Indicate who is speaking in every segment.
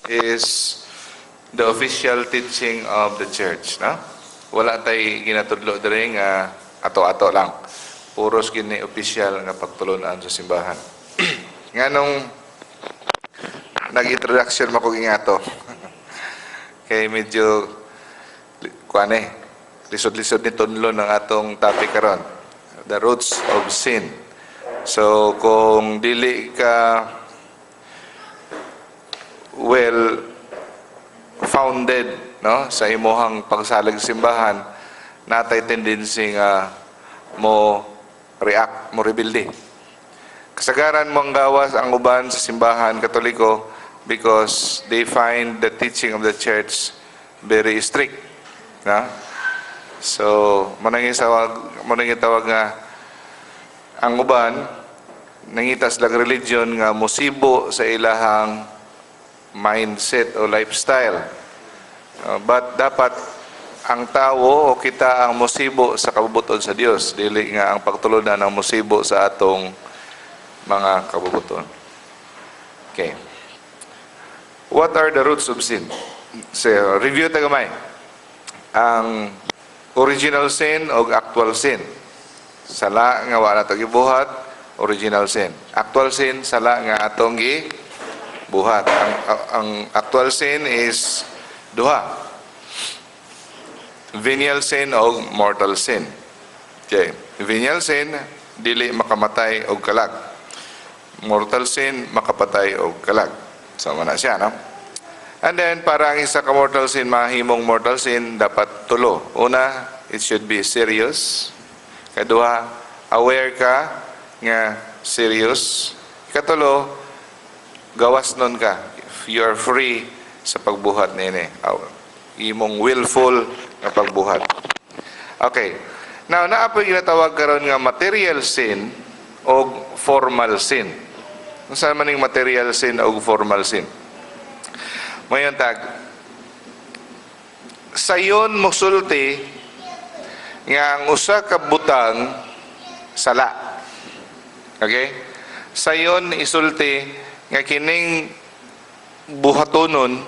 Speaker 1: is the official teaching of the church, no? Wala tay ginatudlo diri nga ato-ato lang. Puros gini official nga pagtulunan sa simbahan. Nganong nag-introduction mako gingato. Kay medyo kuane lisod-lisod ni tunlo ng atong topic karon, the roots of sin. So kung dili ka well founded, no, sa imuhang pagsalig simbahan, natay tendency nga mo react, mo rebelde. Kasagaran mo ang gawas ang uban sa simbahan Katoliko because they find the teaching of the church very strict, na? So manang tawag nga ang uban nangita sila religion nga musibo sa ilahang mindset o lifestyle. But dapat ang tao o kita ang musibo sa kabubuton sa Dios, dili nga ang pagtulunan ng musibo sa atong mga kabubuton. Okay. What are the roots of sin? So, review ta gamay. Ang original sin o actual sin. Sala nga wala to gibuhat, original sin. Actual sin sala nga atong gibuhat. Ang actual sin is duha. Venial sin o mortal sin. Okay. Venial sin dili makamatay og kalag. Mortal sin makapatay og kalag. So mana siya, no? And then para ang isa ka mortal sin mahimong mortal sin dapat tulo. Una, it should be serious. Kaduha, aware ka nga serious. Ikatulo, gawas nun ka. If you are free sa pagbuhat nini. Imong willful nga pagbuhat. Okay. Now, naapoy ginatawag karon nga material sin o formal sin. Kung saan man yung material sin o formal sin. Mayon tag, sayon musulti nga ang usa ka butang sala. Okay? Sayon isulti nga kining buhatonon,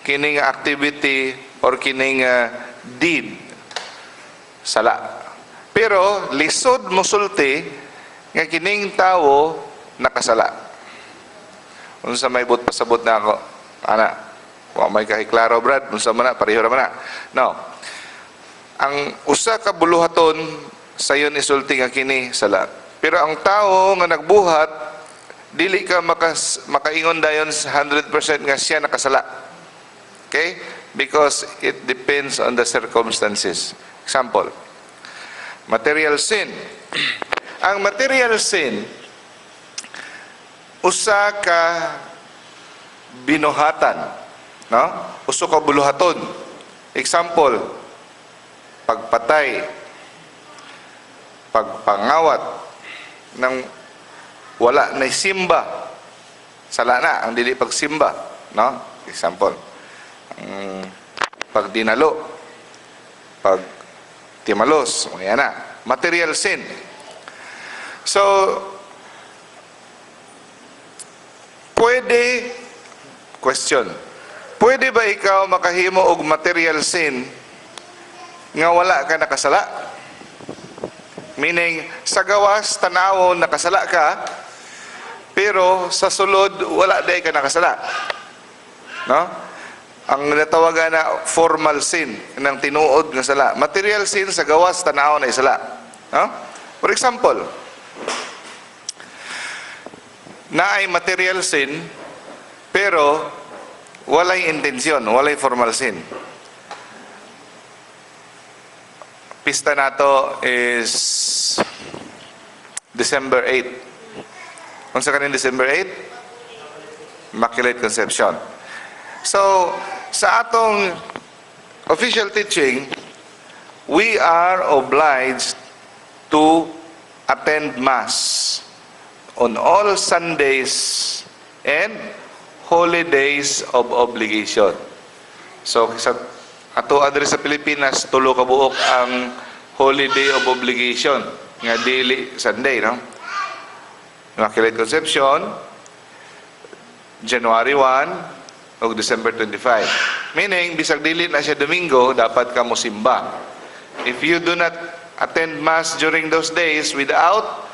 Speaker 1: kining activity or kining deed sala. Pero lisod musulti nga kining tawo nakasala. Unsa may but pasabot na ako? Ana, wa may kahiklaro brad, unsa man na pareho ra man na. No. Ang usa ka buluhaton sayon isulti nga kini sala. Pero ang tao nga nagbuhat dili ka makaingon dayon 100% nga siya nakasala. Okay? Because it depends on the circumstances. Example, material sin. Ang material sin usa ka binuhatan, no? Usa ka buluhaton. Example, pagpatay, pagpangawat ng wala na simba, sala na ang dili pagsimba, no? Example, pagdinalo, pagtimalos, yan na, material sin. So pwede ba ikaw makahimo og material sin nga wala ka nakasala? Meaning, sa gawas, tanawon, nakasala ka, pero sa sulod, wala day ka nakasala. No? Ang natawagan na formal sin, ng tinuod nga sala. Material sin, sa gawas, tanawon na isala. No? For example, naay material sin, pero walay intensyon, walay formal sin. Pista nato is December 8. Unsa kaning December 8? Immaculate Conception. So, sa atong official teaching, we are obliged to attend Mass on all Sundays and holidays of obligation. So, sa ato adre sa Pilipinas, tulo ka buok ang holiday of obligation nga dili Sunday, no? Immaculate Conception, January 1, o December 25. Meaning, bisag dili na siya Domingo, dapat ka mo simba. If you do not attend Mass during those days without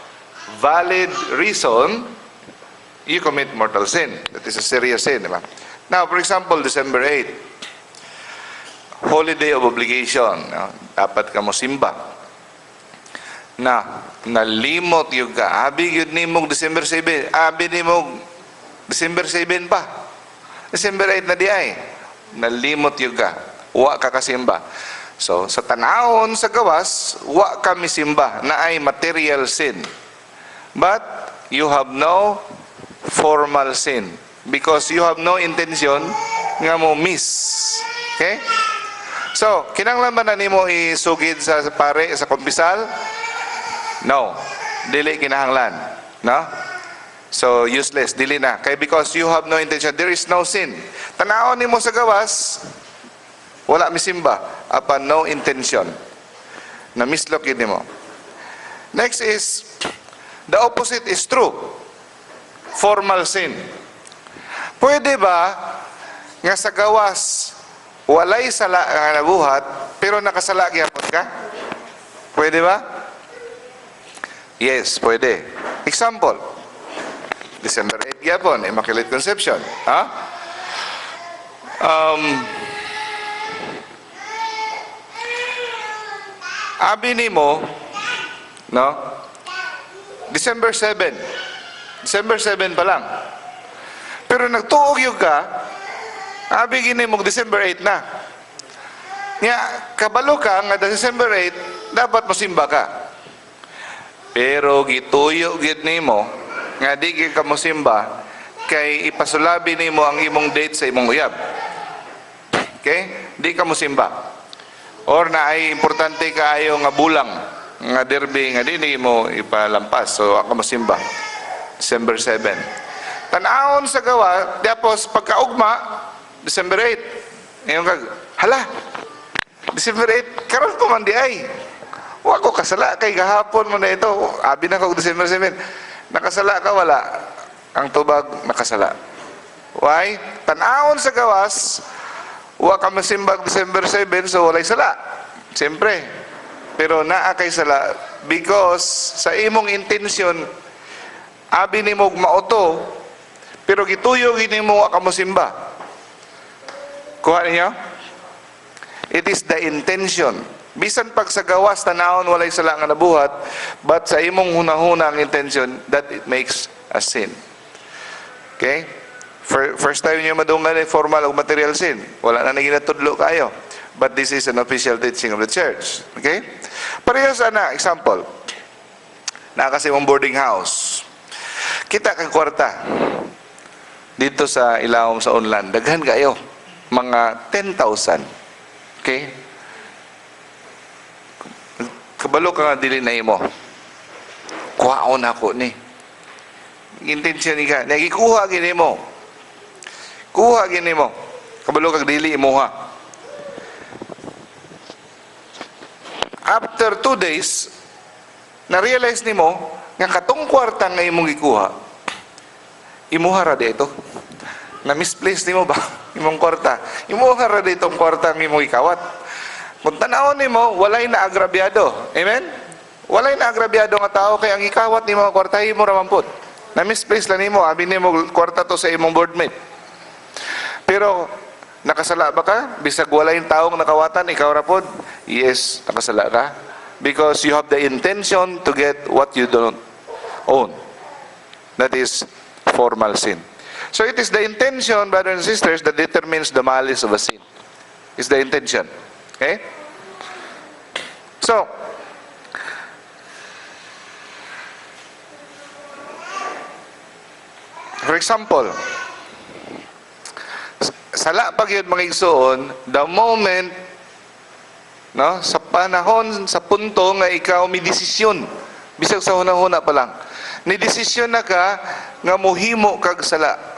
Speaker 1: valid reason, you commit mortal sin. That is a serious sin, di ba? Now, for example, December 8, holiday of obligation. No? Dapat ka mo simba. Nalimot yung ka. Abi yun ni mong December 7. Abi ni mong December 7 pa. December 8 na di ay. Nalimot yung ka. Wa ka kasimba. So, sa tanahon sa gawas, wa kami simba na ay material sin. But, you have no formal sin. Because you have no intention nga mo miss. Okay? So, kinanglan ba na nimo isugid sa pare, sa kumpisal? No. Dili kinahanglan. No? So, useless. Dili na. Kaya because you have no intention, there is no sin. Tanahon nimo sa gawas, wala misimba. Upon no intention. Na mislok yun mo. Next is, the opposite is true. Formal sin. Pwede ba nga sa gawas walay sala nga nabuhat pero nakasala gyapon ka? Pwede ba? Yes, pwede. Example, December 8 gyapon, Immaculate Conception. Ha? Abi nimo, no? December 7. December 7 pa lang. Pero nagtuog yung ka, abi gini mo December 8 na. Nga, kabalo ka nga December 8, dapat mosimba ka. Pero gituyo gid nimo nga di gyud ka mosimba kay ipasulabi nimo ang imong date sa imong uyab. Okay? Di ka mosimba. Or na ay importante kaayo nga bulang nga derby nga di mo ipalampas. So ako mosimba. December 7. Tanahon sa gawa, tapos pagkaugma, December 8. Ngayon kag, hala, December 8, karon ko man di ay. Wa ko kasala kay gahapon mo na ito. Abi na ko December 7. Nakasala ka wala. Ang tubag nakasala. Why? Tanahon sa gawas, wa ka masimbag December 7, so walay sala. Siyempre. Pero naa kay sala because sa imong intensyon, abi ni mo mauto, pero gituyo gini mo ka mo simba. Kuha niyo? It is the intention. Bisan pag sa gawas tanawon walay sala nga nabuhat, but sa imong hunahuna ang intention, that it makes a sin. Okay? First time niyo madungan ay formal o material sin. Wala na naginatudlo kayo. But this is an official teaching of the church. Okay? Parehas ana, example. Nakasi mong boarding house. Kita kang kwarta. Dito sa ilawom sa Unlan, daghan kayo. Mga 10,000. Okay? Kabalo ka nga dili na imo. Kuhaon ako ni. Intensyon ni ka. Nagikuha gini mo. Kuha gini mo. Kabalo kag dili imo ha. After 2 days, na-realize ni mo, nga katong kwarta nga imong gikuha, imuha ra dito. Na-misplace ni mo ba? Imong kwarta. Imuha ra dito ang kwarta nga imong ikawat. Kung tanawon ni mo, walay na agrabyado. Amen? Walay na agrabyado nga tao, kaya ang ikawat ni mga kwarta, imo ra mampod. Na-misplace lang ni mo, abi ni mo kwarta to sa imong boardmate. Pero, nakasala ba ka? Bisag walay taong nakawatan, ikaw ra pod? Yes, nakasala ka. Because you have the intention to get what you don't own. That is formal sin. So it is the intention, brothers and sisters, that determines the malice of a sin. It's the intention. Okay? So, for example, sala pag yun mga igsoon, the moment, no, sa panahon, sa punto nga ikaw may desisyon, bisag sa hunahuna pa lang, ni desisyon na ka nga muhimo kag sala.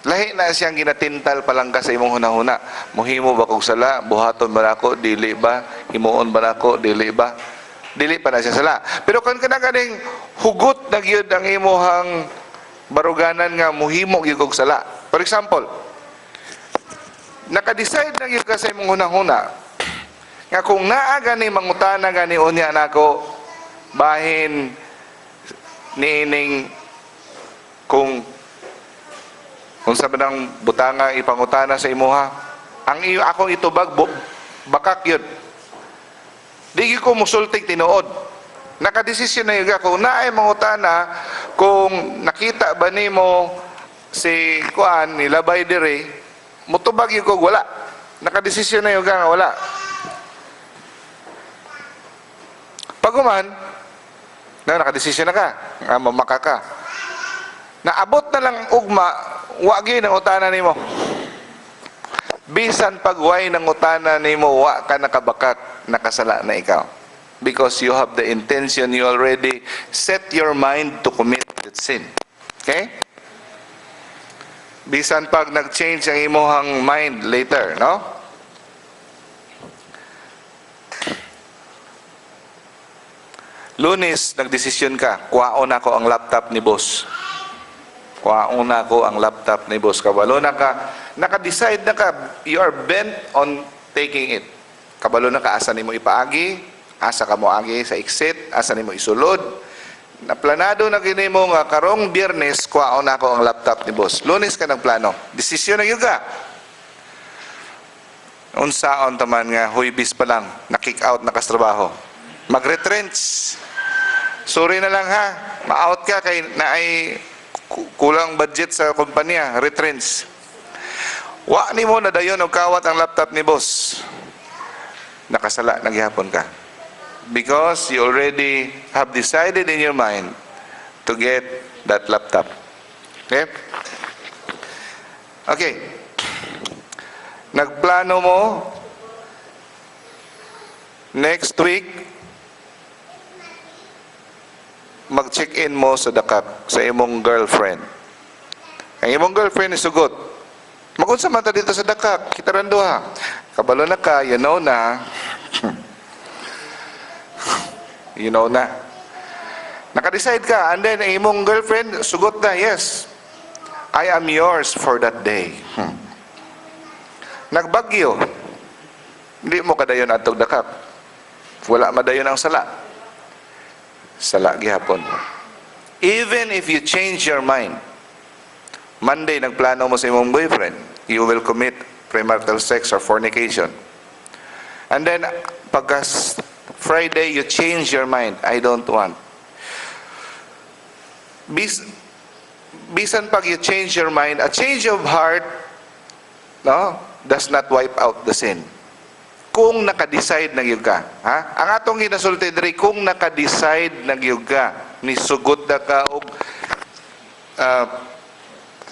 Speaker 1: Lahi na siyang ginatintal pa lang ka sa imong hunahuna. Muhimo ba kog sala? Buhaton ba nako? Dili ba? Himuon ba nako? Dili ba? Dili pa na siya sala. Pero kung kanang hugot na gyud ang imuhang baruganan nga muhimo gyud kog sala. For example, naka-decide na gyud ka sa imong hunang-huna nga kung naa gani mangutana gani unya nako bahin niining kung sa manang butanga ipangutana sa imuha, ang iyo akong itubag bakak yun. Di ko musultig tinuod. Nakadesisyon na yung kung naay mangutana kung nakita ba nimo si kuan nilabay dire mutubag yung ko wala. Nakadesisyon na yung nga wala. Paguman, nakadesisyon na ka, nga mamaka ka. Naabot na lang ugma, wagi ng utana nimo. Bisan pagway ng utana nimo, wa ka nakabakak, nakasala na ikaw. Because you have the intention, you already set your mind to commit that sin. Okay? Bisan pag nag-change ang imuhang mind later, no? Lunes, nagdesisyon ka, kuhaon ako ang laptop ni boss. Kuhaon ako ang laptop ni boss. Kabalo na ka, naka-decide na ka, you are bent on taking it. Kabalo na ka, asa ni mo ipaagi, asa ka mo agi sa exit, asa ni mo isulod. Naplanado na gini mo nga, karong Biyernes, kuhaon ako ang laptop ni boss. Lunes ka nagplano. Desisyon na yun ka. Unsaon taman nga, huibis pa lang, na-kick out, nakastrabaho. Mag-retrench. Sorry na lang ha, ma-out ka kay na ay kulang budget sa kumpanya, retrench. Wa ni mo na dayon og kawat ang laptop ni boss. Nakasala naghihapon ka. Because you already have decided in your mind to get that laptop. Okay? Okay. Nagplano mo next week mag-check-in mo sa dakak sa imong girlfriend. Ang imong girlfriend is sugot. Magunsa man ta dito sa dakak, kita rando ha. Kabalo na ka, you know na. You know na. Naka-decide ka, and then ang imong girlfriend sugot na, yes. I am yours for that day. Nagbagyo. Hindi mo kadayon atog dakak. Wala madayon ang sala. Sala gihapon. Even if you change your mind, Monday nagplano mo sa imong boyfriend, you will commit premarital sex or fornication. And then pagka Friday you change your mind, I don't want. Bisan pag you change your mind, a change of heart, no, does not wipe out the sin. Kung naka-decide na gyud ka, ha? Ang atong ginasulti diri, kung naka-decide na gyud ka, ni sugot na ka og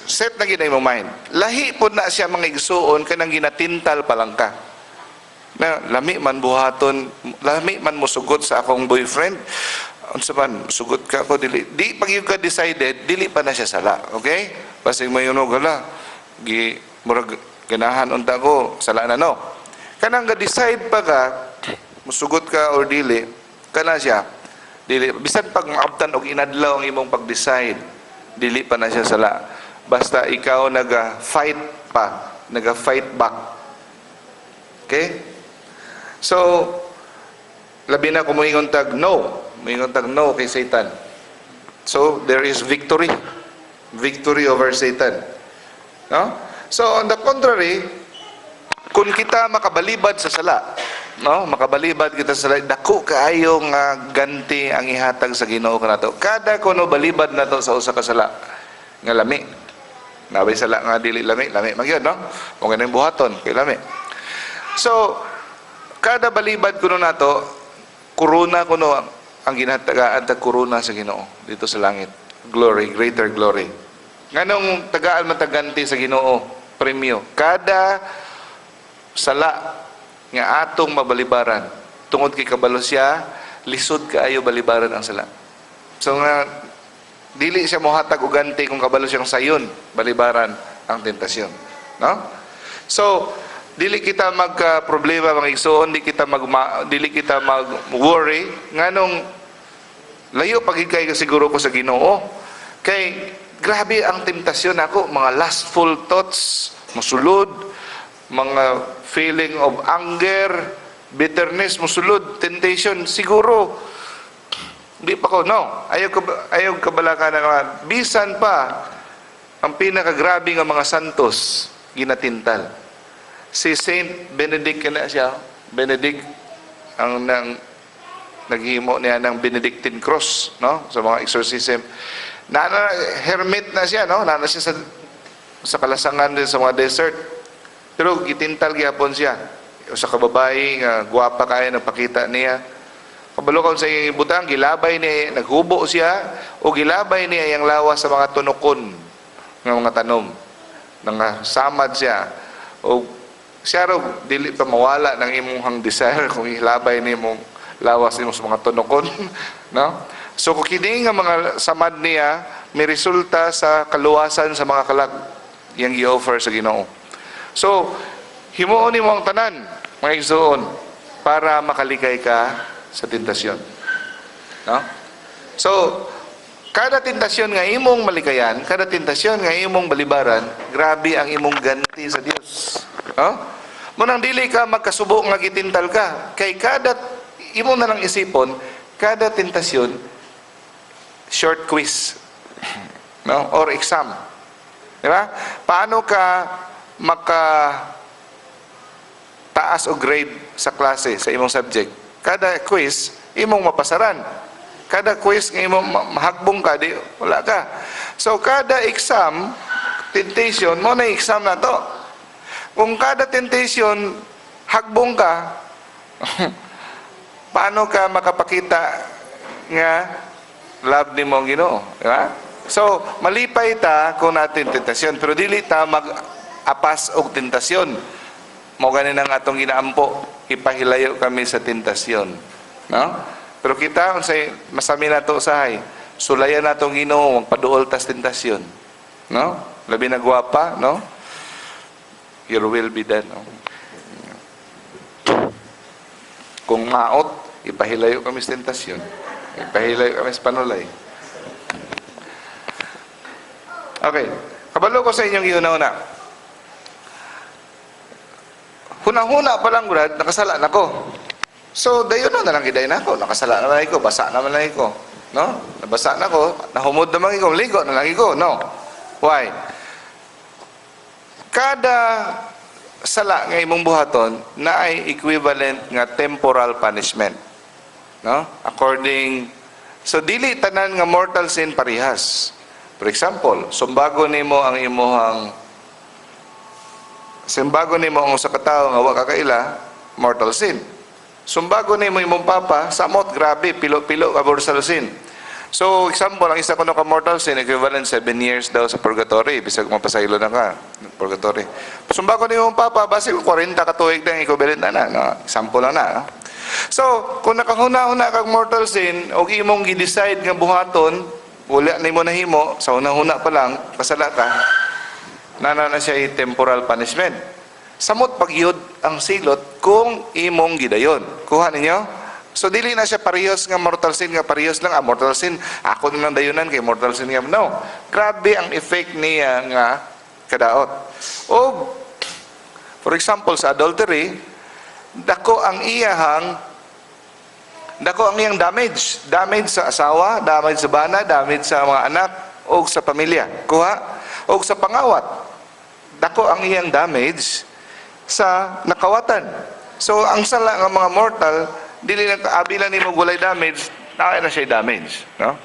Speaker 1: set na gyud imong mind. Lahi pud na siya mga igsuon kanang ginatintal pa lang ka. Na lami man buhaton, lami man mo sugot sa akong boyfriend. Unsa man sugot ka ko dili. Di pag gyud ka decided, dili pa na siya sala, okay? Basig mayunog hala. Murag ganahan unta ko, sala na no. Kanang ga-decide pa ka, musugot ka or dili, kana siya, dili. Bisan pag maabtan og inadlaw ang imong pag-decide, dili pa na siya sala. Basta ikaw naga-fight pa, naga-fight back. Okay? So, labi na kung moingon tag no. Moingon tag no kay Satan. So, there is victory. Victory over Satan. No? So, on the contrary, kung kita makabalibad sa sala, no, makabalibad kita sa sala, dako kaayo nga ganti ang ihatag sa Ginoo kanato. Kada kuno balibad nato sa usa ka sala nga lami. Nabay sala nga dili lami, lami magyud, no? Mo ganang buhaton kay lami. So, kada balibad kuno nato, kuruna kuno ang ginhatagaan tag kuruna sa Ginoo dito sa langit. Glory, greater glory. Nganong tagaan man taganti sa Ginoo, premyo. Kada sala nga atong mabalibaran tungod kay kabalo siya, lisod kaayo balibaran ang sala. So nga dili siya mohatag og ganti kung kabalo siyang sayon balibaran ang tentasyon, no? So dili kita magka problema mga igsoon, dili kita mag-worry nganong layo pagid kay siguro ko sa Ginoo. Kay grabe ang temptasyon ako, mga lustful thoughts, musulod, mga feeling of anger, bitterness, musulod, temptation, siguro, di pa ko, no, ayaw kabalaka na, bisan pa, ang pinakagrabe ng mga santos, ginatintal. Si Saint Benedict na siya, Benedict, ang naghimo niya ng Benedictine cross, no, sa mga exorcism. Hermit na siya, no, nana siya sa kalasangan din sa mga desert. Pero gitintal gyapon siya. Sa kababae nga guwapa kaya nagpakita niya. Kabalo sa iyang ibutang, gilabay niya, naghubo siya, o gilabay niya yung lawas sa mga tunukon ng mga tanom. Nangasamad siya. O siya raw, dili pa mawala ng imong desire kung ilabay ni mong lawas ni mo sa mga tunukon. No? So kung kini nga mga samad niya, may resulta sa kaluwasan sa mga kalag yang i-offer sa Ginoo. So, himuon ni mo ang tanan, mga igsoon, para makalikay ka sa tentasyon. No? So, kada tentasyon nga imong malikayan, kada tentasyon nga imong balibaran, grabe ang imong ganti sa Dios. No? Munang dili ka magkasubo nga gitintal ka, kay kada imo na lang isipon, kada tentasyon short quiz, no, or exam. Di ba? Paano ka taas o grade sa klase sa imong subject? Kada quiz imong mapasaran. Kada quiz nga imong mahagbong ka, di wala ka. So kada exam, temptation mo na exam na to. Kung kada temptation hagbong ka, paano ka makapakita nga love ni mong Ginoo, di ba? So malipay ta kung natin tentasyon, pero dili ta mag-apas og tentasyon. Mao ganin ang atong ginaampo, ipahilayo kami sa tentasyon, no? Pero kita unsay masami nato usahay, sulayan natong Ginoo magpaduol tas tentasyon, no? Labi na gwapa, no? Your will be done, no? Kung maot, ipahilayo kami sa tentasyon, ipahilayo kami sa panulay. Okay, kabalo ko sa inyong iuna-una. Huna-huna pa lang, Brad, nakasala na ko. So, dayon na lang giday na ako. Nakasala na lang ako, basa naman lang ako. No? Nabasa na ako, nahumod naman ako, ligo na lang ako. No? Why? Kada sala nga imong buhaton na ay equivalent nga temporal punishment. No? So dili tanan nga mortal sin parihas. For example, sumbago nimo ang sa katawo nga wa kakaila, mortal sin. Sumbago nimo imong papa, samot grabe, pilo-pilo ka mortal sin. So, example, ang isa kuno ka mortal sin, equivalent 7 years daw sa purgatory, bisag mapasaylo na ka, purgatory. Sumbago nimo imong papa, basi 40 ka tuig na equivalent na, no? Example lang na, no? So, kung nakahuna-huna kang mortal sin, o imong gi-decide nga buhaton, wala nimo nahimo, sa una-huna pa lang, pasala ka, na siya temporal punishment. Samot pagyud ang silot kung imong gidayon. Kuha ninyo? So dili na siya parehas nga mortal sin nga parehas lang mortal sin. Ako na lang dayonan kay mortal sin nga no. Grabe ang effect niya nga kadaot. O for example sa adultery, dako ang iyang damage sa asawa, damage sa bana, damage sa mga anak o sa pamilya. Kuha? O sa pangawat. Dako ang iyang damage sa nakawatan. So ang sala ng mga mortal, dili na abilan nimo gulay damage, na siya damage, no?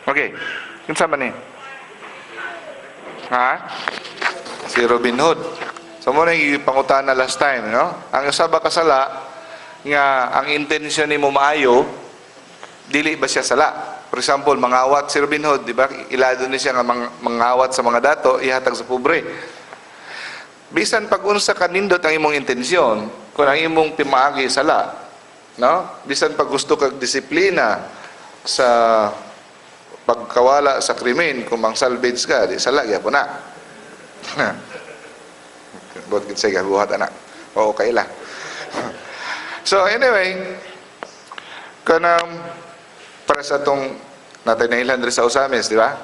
Speaker 1: Okay. Kinsa man ni? Ha? Si Robin Hood. So mo na ipangutana last time, no? Ang usa ba kasala nga ang intensyon nimo maayo, dili ba siya sala? For example, mangawat si Robin Hood, di ba? Ilado ni siya nga mangawat sa mga dato, ihatag sa pobre. Bisan pag unsa kanindot ang imong intensyon, kung ang imong pimaagi sala, no? Bisan pag gusto kag disiplina sa pagkawala sa krimen, kung mang salvage ka, di sala gyapon na. Bot gid say buhat anak. Oo kay la. So anyway, kanang para sa tong natay na ilan rin sa usamis, di ba?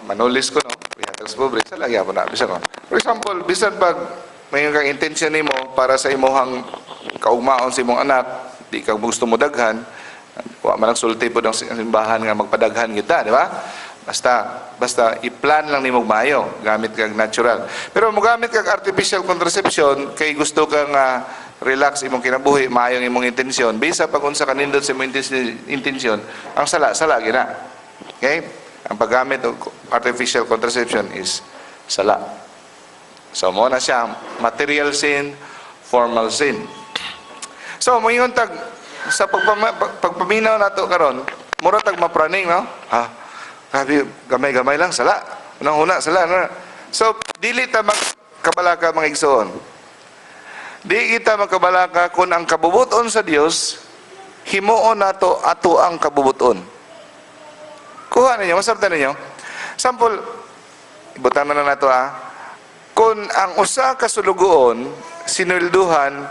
Speaker 1: Manulis ko, no? Ihatag sa pobre, sa lagi ako na, bisa ko. For example, bisan pag may kang intensyon nimo para sa imuhang kaugmaon sa imong anak, di ka gusto mo daghan, wa man ang sulti po ng simbahan nga magpadaghan kita, di ba? Basta i-plan lang nimo maayo, gamit kag natural. Pero mo gamit kag artificial contraception kay gusto kang relax imong kinabuhi, maayo ang imong intensyon. Bisa pag unsa kanindot sa imong intensyon, ang sala gina. Okay? Ang paggamit ng artificial contraception is sala. So mo na siya material sin, formal sin. So moingon tag sa pagpaminaw nato karon, mura tag mapraning, no? Grabe, gamay-gamay lang, sala. Unang-una, sala. No? So, dili ta magkabalaka mga igsoon. Di kita magkabalaka kung ang kabubuton sa Dios, himuon nato ato ang kabubuton. Kuha ninyo, masabtan ninyo. Sample, ibutan na nato kung ang usa ka sulugoon, sinulduhan,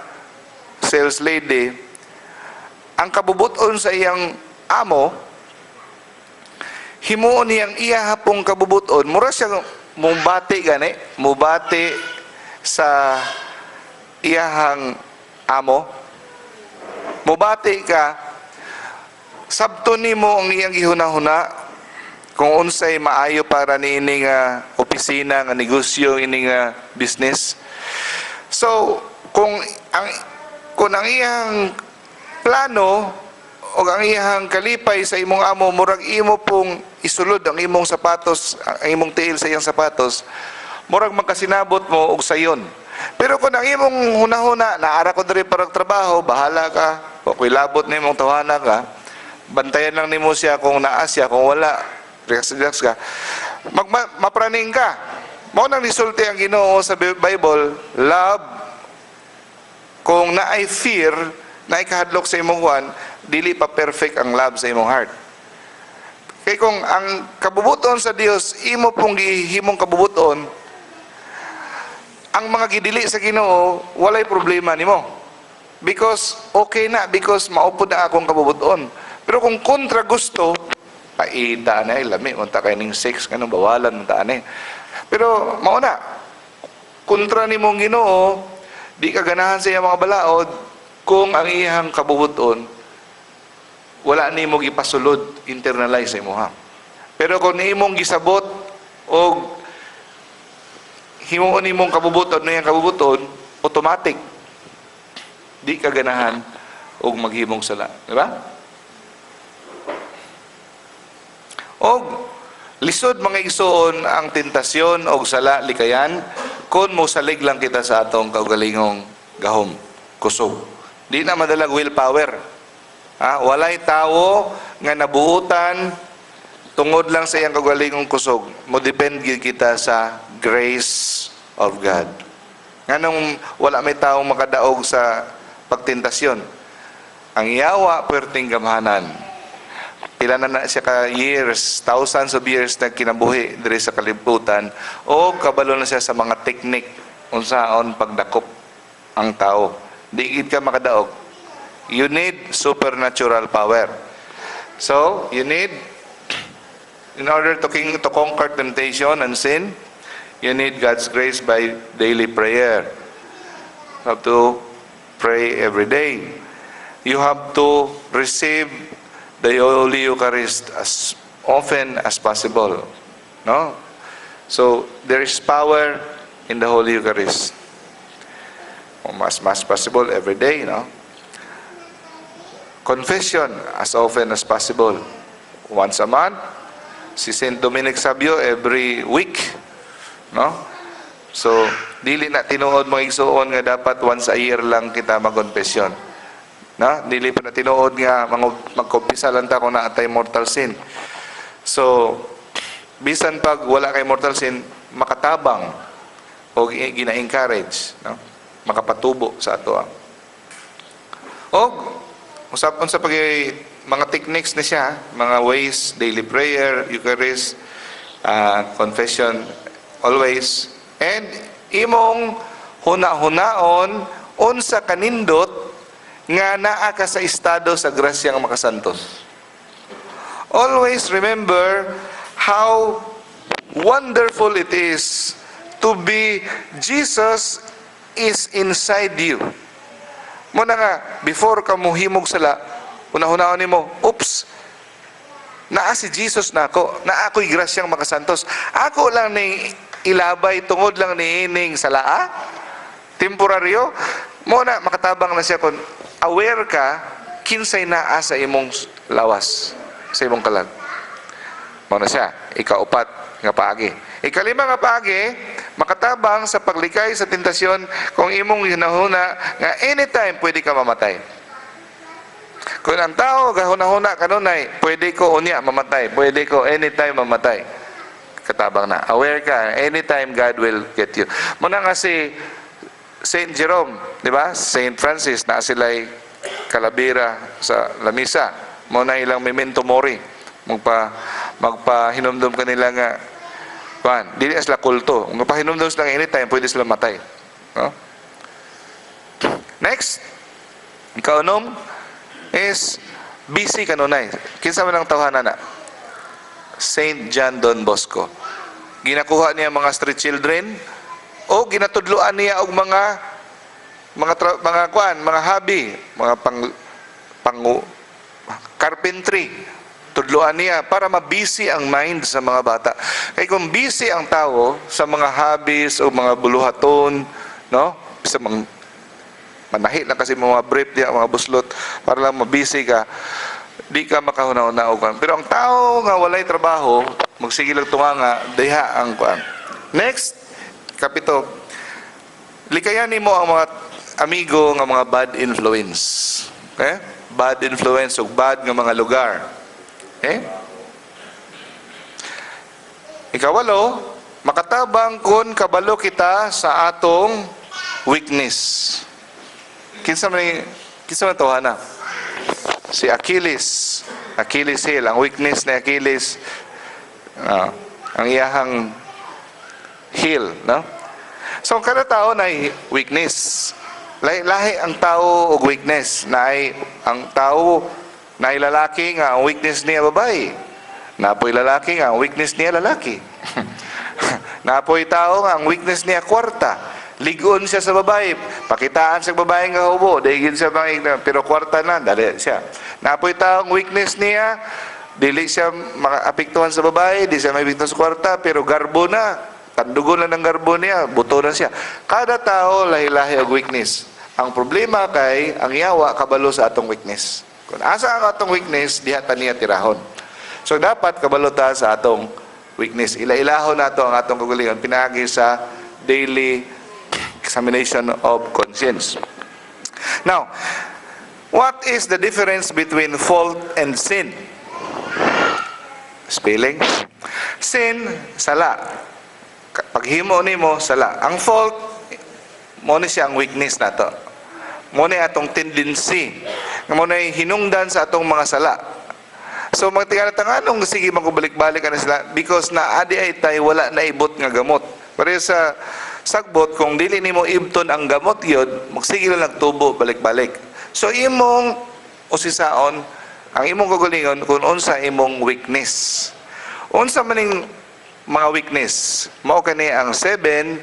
Speaker 1: sales lady, ang kabubuton sa iyang amo, himuon niyang iya hapong kabubuton, mura siya mubati gani, mubati sa iyahang amo. Mubati ka, sabto nimo ang iyang gihuna-huna, kung unsay maayo para niining opisina, nga negosyo, ining business. So, kung ang iyang plano, o ang iyang kalipay sa imong amo, murag imo pong isulod ang imong sapatos, ang imong tiil sa iyang sapatos, murag magkasinabot mo og sayon. Pero kung ang imong hunahuna, naara ko diri para trabaho, bahala ka, o kung ilabot na imong tawana ka, bantayan lang nimo siya kung naa siya, kung wala, relax ka, mapraning ka. Mao nang resulte ang Ginoo sa Bible, love, kung naay fear, naay kahadlok sa imong kuan, dili pa perfect ang love sa imong heart. Kaya kung ang kabubuton sa Dios, imo pong gihimong kabubuton, ang mga gidili sa Ginoo, walay problema nimo. Because okay na, because maupod na akong kabubuton. Pero kung kontra gusto, paita na lami, unta kay ning sex kanang bawalan unta ani. Pero mauna, kontra nimong Ginoo, di ka ganahan sa iyang mga balaod kung ang iyang kabubuton wala nimo gipasulod, internalize sa imo ha. Pero kung imong gisabot o himuon imong kabubuton na iyang kabubuton, automatic di ka ganahan og maghimong sala, di ba? Og lisod mga igsoon ang tentasyon og sala likayan kung mosalig lang kita sa atong kaugalingong gahom, kusog. Di na madalag willpower. Walay tawo nga nabuutan tungod lang sa iyang kaugalingong kusog. Mo depend gyud kita sa grace of God. Nganong wala may taong makadaog sa pagtentasyon. Ang yawa perting gamhanan. Pila na siya ka years, thousands of years na kinabuhi diri sa kalibutan, o kabalo na siya sa mga teknik unsaon pagdakop ang tao. Di gid ka makadaog. You need supernatural power. So, you need, in order to conquer temptation and sin, you need God's grace by daily prayer. You have to pray every day. You have to receive the Holy Eucharist as often as possible. No? So, there is power in the Holy Eucharist. As possible every day, no? Confession as often as possible. Once a month. Si Saint Dominic Sabio every week. No? So, dili na tinuod mga igsoon nga dapat once a year lang kita mag-confession. No? Dili pa na tinuod nga magkumpisa lang ta kung naatay mortal sin. So, bisan pag wala kay mortal sin, makatabang o gina-encourage. No? Makapatubo sa ato. O, usapon sa mga techniques na siya, mga ways, daily prayer, Eucharist, confession, always, and imong huna-hunaon unsa kanindot nga naa ka sa estado sa grasyang makasantos. always remember how wonderful it is to be Jesus is inside you. Muna nga, before ka muhimog sala, una-hunaon ni mo, oops, naa si Jesus na ako, na ako'y grasyang makasantos. Ako lang ni ilabay, tungod lang ni ining salaa, temporaryo. Muna, makatabang na siya kung aware ka, kinsay naa sa imong lawas, sa imong kalag. Muna siya, ikaupat nga paagi. Ikalima nga paagi, makatabang sa paglikay sa tentasyon kung imong hinahuna nga anytime pwede ka mamatay. Kung ang tao gahuna-huna kanunay, pwede ko unya mamatay, pwede ko anytime mamatay. Katabang na. Aware ka, anytime God will get you. Muna nga si Saint Jerome, di ba? Saint Francis, na sila'y kalabira sa lamisa. Muna ilang memento mori. Magpahinumdum kanila nga, dili sila kulto. Magpahinumdum sila anytime, pwede sila matay. No? Next, ikaunom, is busy kanunay. Kinsa man ang tawhanan na? Saint John Don Bosco. Ginakuha niya mga street children o ginatudluan niya og mga hobby, mga pang carpentry. Tudluan niya para mabisi ang mind sa mga bata. Kaya kung busy ang tao sa mga hobbies o mga buluhaton, no? Bisa manahi lang kasi mga brief diya, mga buslot, para lang mabisi ka, di ka makahuna-una. Pero ang tao nga walay trabaho, magsige lang tunganga, diha ang kuan. Next, kapito, likayanin mo ang mga amigo nga mga bad influence. Okay? Bad influence o bad nga mga lugar. Okay? Ikawalo, makatabang kun kabalo kita sa atong weakness. Kinsa man tawhana? Si Achilles Hill, ang weakness ni Achilles, ang iyahang heel, no? So kada tao na weakness. Lahi ang tao og weakness, ang tao na lalaki nga ang weakness niya babae. Napoy lalaki nga ang weakness niya lalaki. Napoy tao nga ang weakness niya kwarta. Ligon siya sa babae, pakitaan sa babae nga hubo, dahil siya pero kwarta na, dali siya. Napoy taong weakness niya, dili siya makaapektuhan sa babae, di siya maapektuhan sa kwarta, pero garbo na, tandugon na ng garbo niya, buto na siya. Kada tao, lahi-lahi ang weakness. Ang problema kay, ang yawa, kabalo sa atong weakness. Kung asa ang atong weakness, dihatan niya tirahon. So dapat kabalo ta sa atong weakness. Ila-ilahon nato ang atong kagalingon, pinagi sa daily examination of conscience. Now, what is the difference between fault and sin? Spelling. Sin, sala. Paghimo nimo, sala. Ang fault, mo ni siya ang weakness nato. Mo ni atong tendency. Mo ni hinungdan sa atong mga sala. So magtinganong sige magubalik-balik na sila because na adi ay tay wala na ibot nga gamot. Pero sa sagbot, kung dili nimo ibton ang gamot yun, magsige lang nagtubo balik-balik. So imong usisaon, ang imong kagalingon kung unsa imong weakness. Unsa maning mga weakness? Mao kani ang 7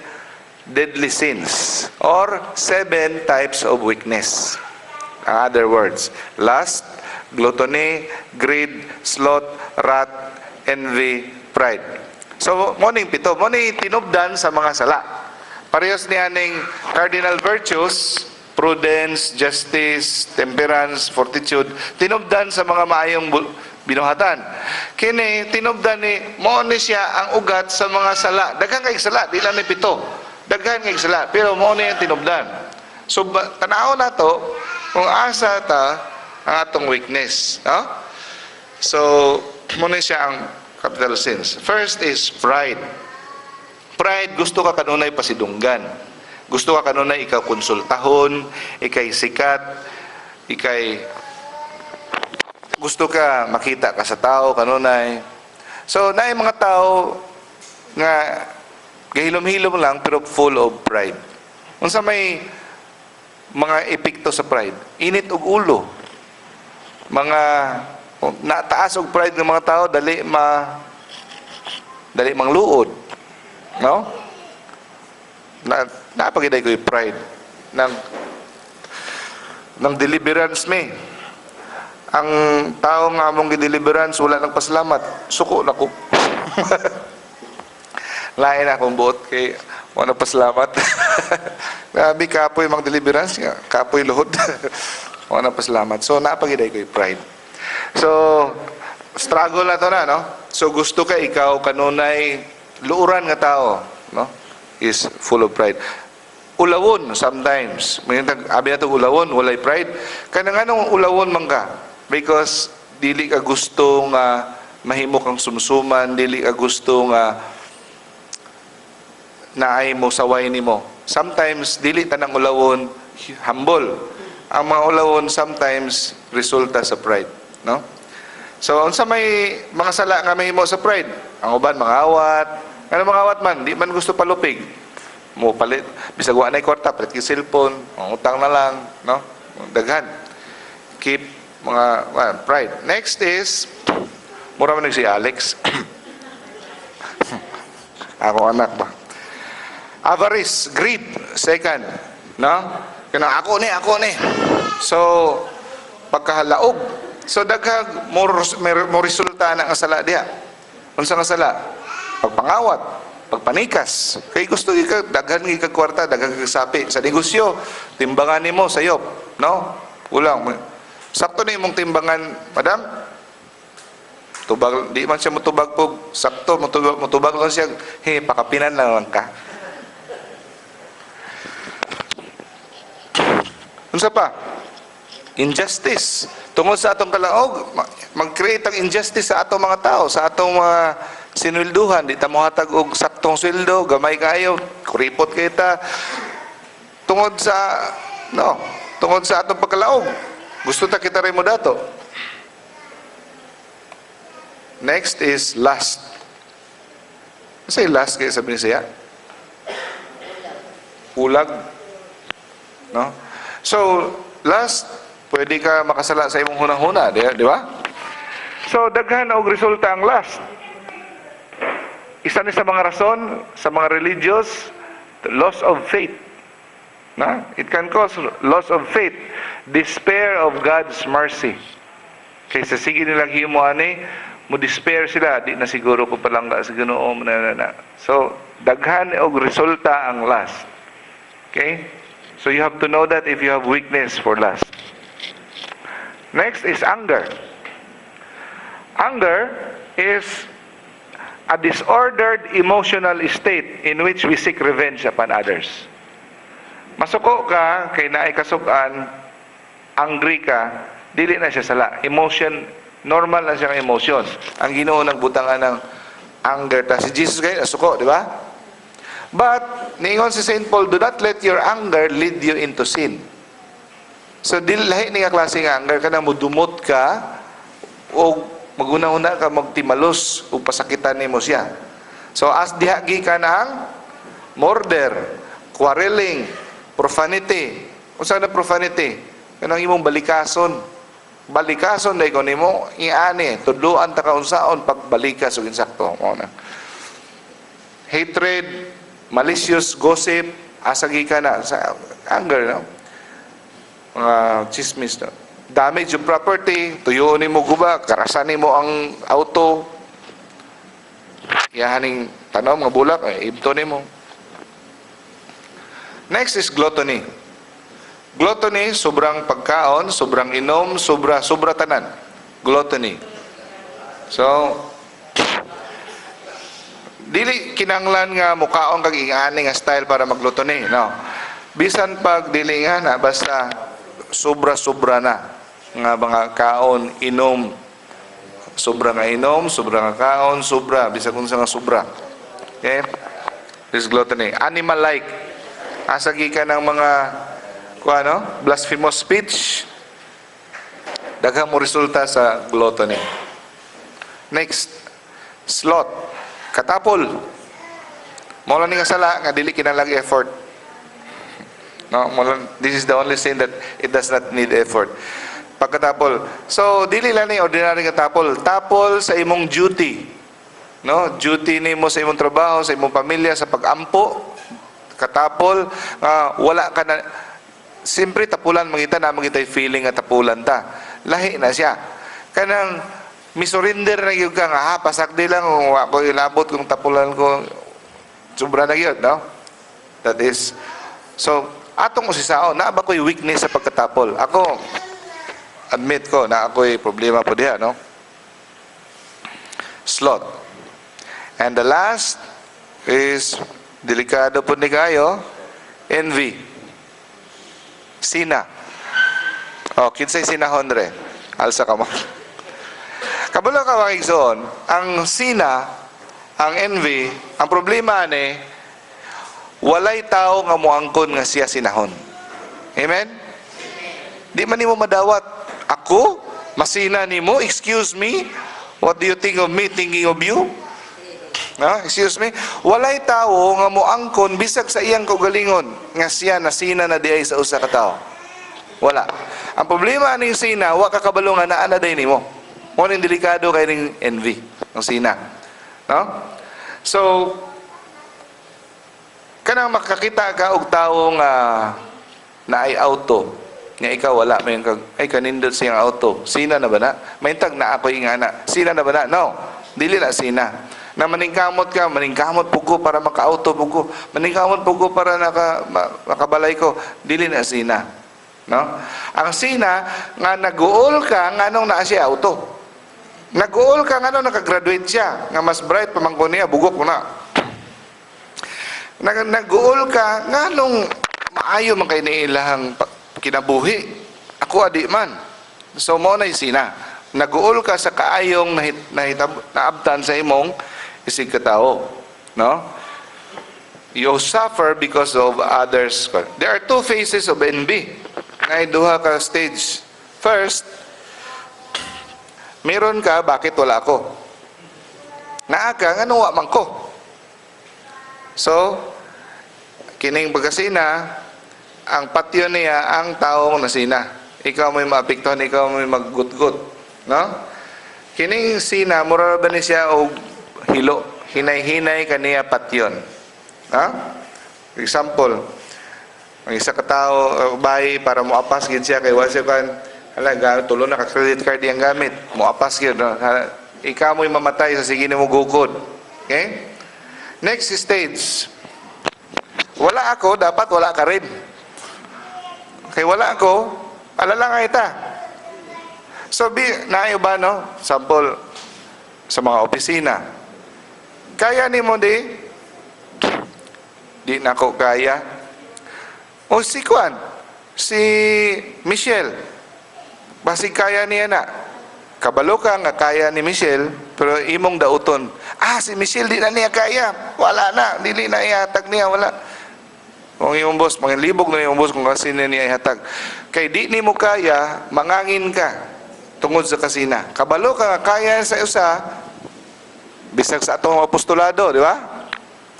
Speaker 1: deadly sins or 7 types of weakness. In other words, lust, gluttony, greed, sloth, wrath, envy, pride. So, morning pito, morning tinubdan sa mga sala. Parehas ni aning cardinal virtues, prudence, justice, temperance, fortitude, tinubdan sa mga maayong binuhatan. Kini tinubdan ni mo ni siya ang ugat sa mga sala. Daghan kay sala, di lang ni pito. Daghan kay sala, pero mo ni ang tinubdan. So tanaw na to kung asa ta ang atong weakness, no? So mo ni siya ang capital sins. First is pride. Pride, gusto ka kanunay pasidunggan. Gusto ka kanunay ikaw konsultahon, ikay sikat, ikay gusto ka makita ka sa tao kanunay. So naay mga tao nga gahilom-hilom lang pero full of pride. Unsa may mga epekto sa pride? Init og ulo. Mga Kung nataas og pride ng mga tao, dali mangluod. No? Napagiday ko yung pride ng deliverance me. Ang tao nga among gideliverance, wala nang pasalamat. Suko na ko. Lain akong buot kay wala pasalamat. Grabe, kapoy mang deliverance nga. Kapoy luhod. Wala pasalamat. So, napagiday ko yung pride. So, struggle na to na, no? So, gusto ka ikaw kanunay luuran nga tao, no? Is full of pride. Ulawon sometimes. Abi na ito ulawon, walay pride. Kanang anong ulawon man ka? Because dili ka gusto nga mahimo kang sumsuman, dili ka gusto nga naay mo saway nimo. Sometimes dili tanang ulawon humble. Ang mga ulawon sometimes resulta sa pride, no? So unsa may mga sala nga mahimo sa pride? Ang uban mga awat. Ano mga awat man, di man gusto palupig. Mo palit bisag wa nay kwarta, palit ki cellphone, utang na lang, no? Daghan. Keep mga pride. Next is mura man si Alex. Ako anak ba? Avarice, greed, second, no? Kana ako ni. So pagkahalaog. So daghang mo resulta na ang sala diha. Unsa nga sala? Pagpangawat, pagpanikas. Kay gusto ka daghan gi kag kwarta, daghan kag sapi sa negosyo, timbangan nimo sayop, no? Ulang. Sakto ni imong timbangan, madam. Tubag di man siya motubag pog sakto motubag lang siya, pakapinan lang ka. Unsa pa? Injustice. Tungod sa atong kalaog, mag-create ang injustice sa atong mga tao, sa atong mga sinwelduhan. Di ta mohatag og saktong sweldo, gamay kayo, kuripot kita. Tungod sa atong pagkalaog. Gusto ta kita rin mo dato. Next is lust. Kasi lust kaya sabi niya? Ulag. No? So, lust, pwede ka makasala sa imong hunang-huna, di ba? So, daghan og resulta ang lust. Isa ni sa mga rason, sa mga religious, loss of faith. Na? It can cause loss of faith, despair of God's mercy. Kaysa sige nilang himo ani, mo despair sila, di na siguro ko palangga sa Ginoo na. So, daghan og resulta ang lust. Okay? So you have to know that if you have weakness for lust. Next is anger. Anger is a disordered emotional state in which we seek revenge upon others. Masuko ka, kay naay kasukan, angry ka, dili na siya sala. Emotion, normal na siyang emotions. Ang Ginoo nagbutangan ng anger. Ta si Jesus kayo, nasuko, di ba? But, niingon si St. Paul, do not let your anger lead you into sin. So, lahi ni nga klase ng anger ka na mudumot ka o maguna-una ka magtimalos o pasakitan ni mo siya. So, as dihagi ka ng murder, quarreling, profanity. Kung saan na profanity? Kanang imong balikason. Balikason na ikaw ni mo, iani, tudluan ta kaunsaon pagbalikas o insakto. Hatred, malicious gossip, asagi ka na sa anger, no? Mga chismis, no? Damage yung property, tuyo ni mo guba, karasan ni mo ang auto, yahaning tanaw, mga bulak, ibto ni mo. Next is gluttony. Gluttony, sobrang pagkaon, sobrang inom, sobra tanan. Gluttony. So, dili kinanglan nga mukaon kag ingani nga style para magluto ni, no. Bisan pag dili nga na basta sobra na nga mga kaon, inom. Sobra nga inom, sobra nga kaon, sobra bisan kung sa nga sobra. Okay? This gluttony. Animal like. Asagi ka ng mga blasphemous speech. Daghang mo resulta sa gluttony. Next, sloth. Katapol. Mula ni nga sala nga dili kinalag effort. No, this is the only sin that it does not need effort. pagkatapol. So dili lang ni ordinary nga tapol. Tapol sa imong duty. No, duty nimo sa imong trabaho, sa imong pamilya, sa pag-ampo. Katapol wala ka na, siyempre tapulan mangita na mangitay feeling nga tapulan ta. Lahi na siya. Kanang misurinder na gyud ka nga pasak di lang kung ako ilabot kung tapulan ko sobra na gyud, no? That is, so atong usisaon na ba ko'y weakness sa pagkatapol. Ako admit ko na ako'y problema po diha, no? Sloth. And the last is delikado po ni kayo, envy. Sina. Oh, kinsay sinahon re. Alsa ka mo. Kabalo ka makigsoon, ang sina, ang envy, ang problema ni, walay tao nga muangkon nga siya sinahon. Amen? Di man nimo madawat. Ako? Masina nimo? Excuse me? What do you think of me thinking of you? Excuse me? Walay tao nga muangkon bisag sa iyang kaugalingon nga siya nasina na diay sa usa ka tao. Wala. Ang problema ning sina, wa ka kabalo nga naa na day nimo. Mo ning delikado kay ning envy, ng sina. No? So kanang makakita ka og tawo nga naay auto, nga ikaw wala may ay kanindot siyang auto. Sina na ba na? Maintag na ako ingana. Sina na ba na? No. Dili na sina. Na maningkamot ka, maningkamot pugo para maka-auto pugo, maningkamot pugo para makabalay ko, dili na sina. No? Ang sina, nga nag-uol ka, nga nung naa siya auto. Nag-uol ka, nga nung nakagraduate siya, nga mas bright pamangko niya, bugok mo na. Nag-uol ka, nga nung maayo man kayo niilahang kinabuhi. Ako adi man. So mo na sina. Nag-uol ka sa kaayong naabtan sa imong isig katao, no? You suffer because of others. There are two phases of envy. Ngay duha ka stage. First, meron ka, bakit wala ako? Naa ka, nga nuwa man ko. So, kining bagasina, ang patyo niya, ang taong nasina. Ikaw mo'y maapektuhan, ikaw mo'y maggutgut, no? Kining sina, mura ba ni siya o hilo, hinay-hinay kaniya patyon. For example, ang isa ka tao bahay para mo apas gid siya kay wala kan hala tulo na ka credit card yang gamit, mo apas gid, no? Ikaw mo'y mamatay sa sige nimo gugod. Okay? Next stage. Wala ako, dapat wala ka rin. Kay wala ako, alala nga ita. So naayo ba, no? Sample sa mga opisina. Kaya ni mo di na ko kaya. O si Kwan, si Michelle, basi kaya niya na. Kabalo ka nga kaya ni Michelle, pero imong dauton, si Michelle di na niya kaya. Wala na, dili na ihatag niya, wala. Kung imong boss, manginlibog na imong boss kung kasi niya ihatag. Kay di ni mo kaya, mangangin ka tungod sa kasina. Kabalo ka nga kaya sa usa, bisag sa atong apostolado, di ba?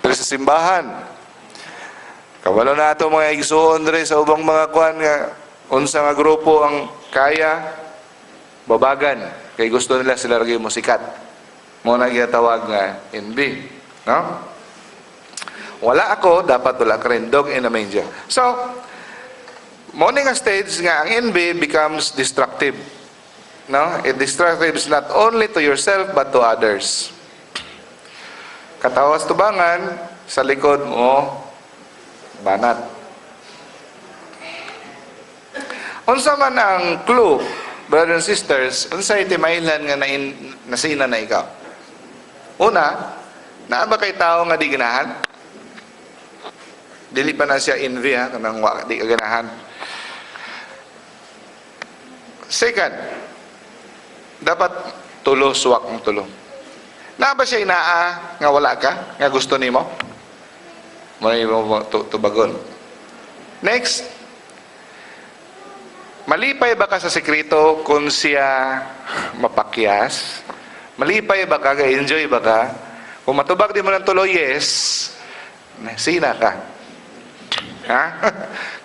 Speaker 1: Pero sa simbahan. Kabalo na ato mga igsuon rin sa ubang mga kuan nga unsa nga grupo ang kaya babagan. Kay gusto nila sila lagi mo sikat. Mo na ginatawag nga envy. No? Wala ako, dapat wala ka rin. Dog in a manger. So, morning stage nga, ang envy becomes destructive. No? It destructive is not only to yourself but to others. Katawas tubangan, sa likod mo, banat. Unsa man ang clue, brothers and sisters, unsa iti mailan nga nasina na ikaw? Una, naa ba kay tao nga di ganahan? Dili pa na siya envy, kanang di ka ganahan. Second, dapat tulo, suwak ang tulo. Na ba siya inaa nga wala ka? Nga gusto nimo? Muna mo tubagon. Next, malipay ba ka sa sekreto kung siya mapakyas? Malipay ba ka? Enjoy ba ka? Kung matubag di mo ng tulo, yes, nasina ka. Ha?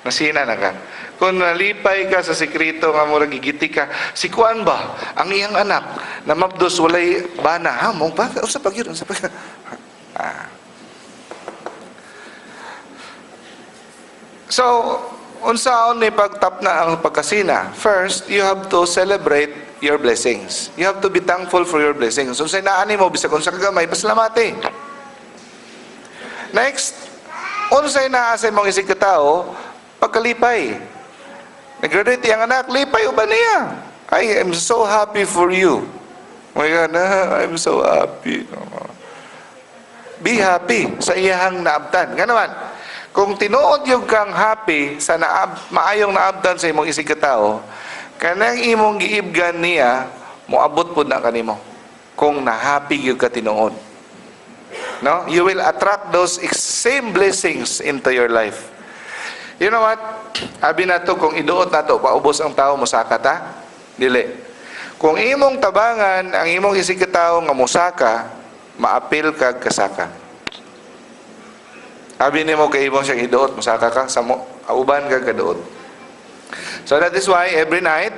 Speaker 1: Nasina na ka. Kung nalipay ka sa sekreto nga mo gigiti ka, si kuan ba ang iyang anak na mabdos walay bana, ha mo ba usa pa gyud, usa pa. So, unsaon ni pagtap na ang pagkasina? First, you have to celebrate your blessings. You have to be thankful for your blessings. Unsay naani mo bisag unsa ka gamay, pasalamati. Next, unsay naa sa imong isig ka tao pagkalipay. Nag-graduate ang anak, lipay uban niya. I am so happy for you. Oh my God, I'm so happy. Be happy sa iyahang naabtan. Nga naman, kung tinuod yung kang happy sa maayong naabtan sa imong isig katao, kanang imong giibgan niya, moabot po na kanimo. Kung na-happy yung ka tinuod. No? You will attract those same blessings into your life. You know what? Abi na to, kung iduot na to, paubos ang tao, musaka ta? Dili. Kung imong tabangan, ang imong isig katao nga musaka, maapil kag kasaka. Abi nimo kay imong siyang iduot, musaka ka, sa auban kag kaduot. So that is why every night,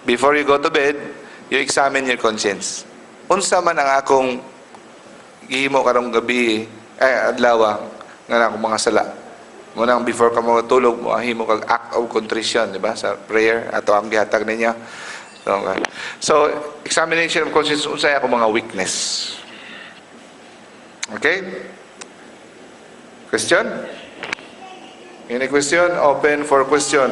Speaker 1: before you go to bed, you examine your conscience. Unsa man ang akong gihimo karong gabi, adlaw nga akong mga sala. Munang before ka mo tulog, himo kag act of contrition, di ba? Sa prayer ato ang gihatag ninyo. So, examination of conscience, unsay ako mga weakness. Okay? Question? Any question? Open for question.